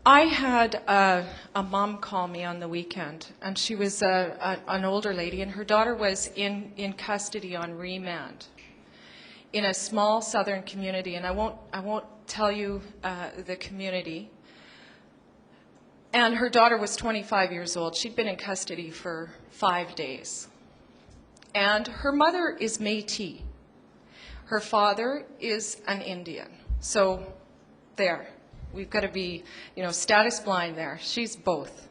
I had a mom call me on the weekend, and she was an older lady, and her daughter was in custody on remand in a small southern community, and I won't tell you the community. And her daughter was 25 years old. She'd been in custody for 5 days. And her mother is Métis. Her father is an Indian. So there. We've got to be, status blind there. She's both.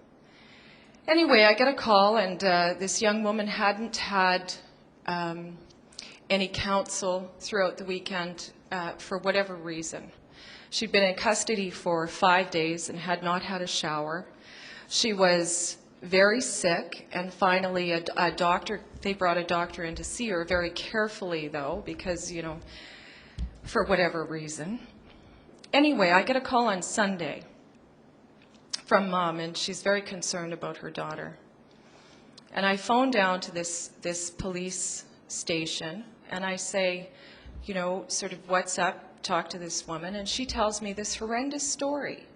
Anyway, I get a call, and this young woman hadn't had any counsel throughout the weekend for whatever reason. She'd been in custody for 5 days and had not had a shower. She was very sick, and finally a doctor, they brought a doctor in to see her, very carefully though, because, for whatever reason. Anyway, I get a call on Sunday from Mom, and she's very concerned about her daughter. And I phone down to this police station, and I say, sort of, what's up? Talk to this woman, and she tells me this horrendous story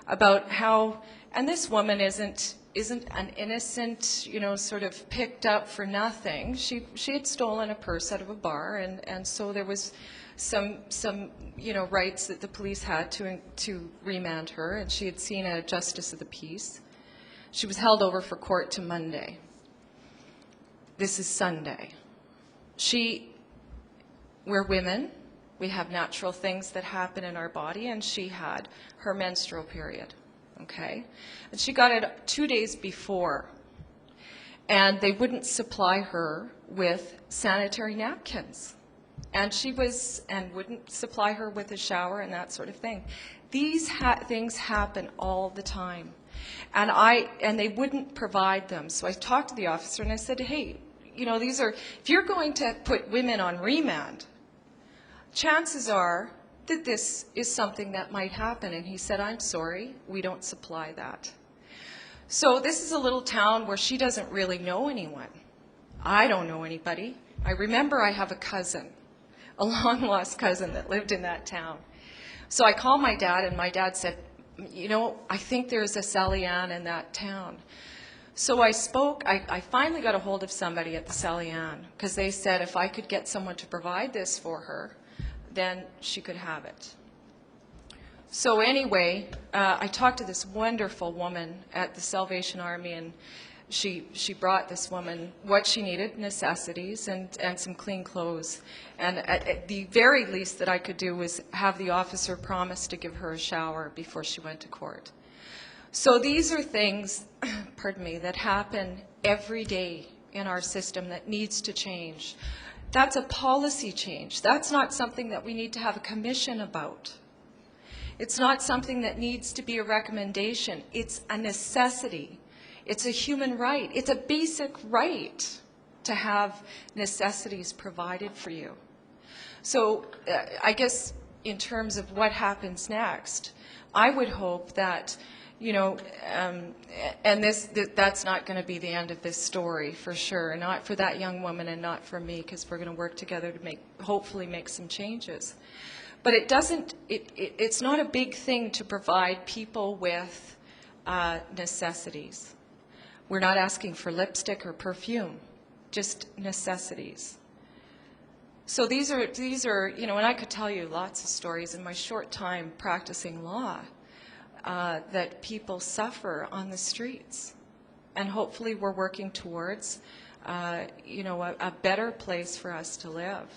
about how, and this woman isn't an innocent, sort of picked up for nothing. She had stolen a purse out of a bar, and so there was some rights that the police had to remand her, and she had seen a justice of the peace. She was held over for court to Monday. This is Sunday. We're women. We have natural things that happen in our body, and she had her menstrual period, okay? And she got it 2 days before, and they wouldn't supply her with sanitary napkins. And wouldn't supply her with a shower and that sort of thing. These things happen all the time. And they wouldn't provide them. So I talked to the officer and I said, hey, if you're going to put women on remand, chances are that this is something that might happen. And he said, I'm sorry, we don't supply that. So this is a little town where she doesn't really know anyone. I don't know anybody. I remember I have a cousin, a long-lost cousin that lived in that town. So I called my dad, and my dad said, I think there's a Sally-Ann in that town. So I finally got a hold of somebody at the Sally-Ann, because they said if I could get someone to provide this for her, then she could have it. So anyway, I talked to this wonderful woman at the Salvation Army, and she brought this woman what she needed, necessities, and some clean clothes. And at the very least that I could do was have the officer promise to give her a shower before she went to court. So these are things, pardon me, that happen every day in our system that needs to change. That's a policy change. That's not something that we need to have a commission about. It's not something that needs to be a recommendation. It's a necessity. It's a human right. It's a basic right to have necessities provided for you. So I guess in terms of what happens next, I would hope that, and that's not going to be the end of this story for sure, not for that young woman and not for me, because we're going to work together to hopefully make some changes. But it's not a big thing to provide people with necessities. We're not asking for lipstick or perfume, just necessities. So these are, and I could tell you lots of stories in my short time practicing law that people suffer on the streets. And hopefully we're working towards, a better place for us to live.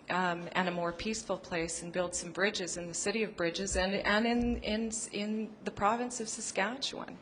And a more peaceful place, and build some bridges in the city of Bridges and in the province of Saskatchewan.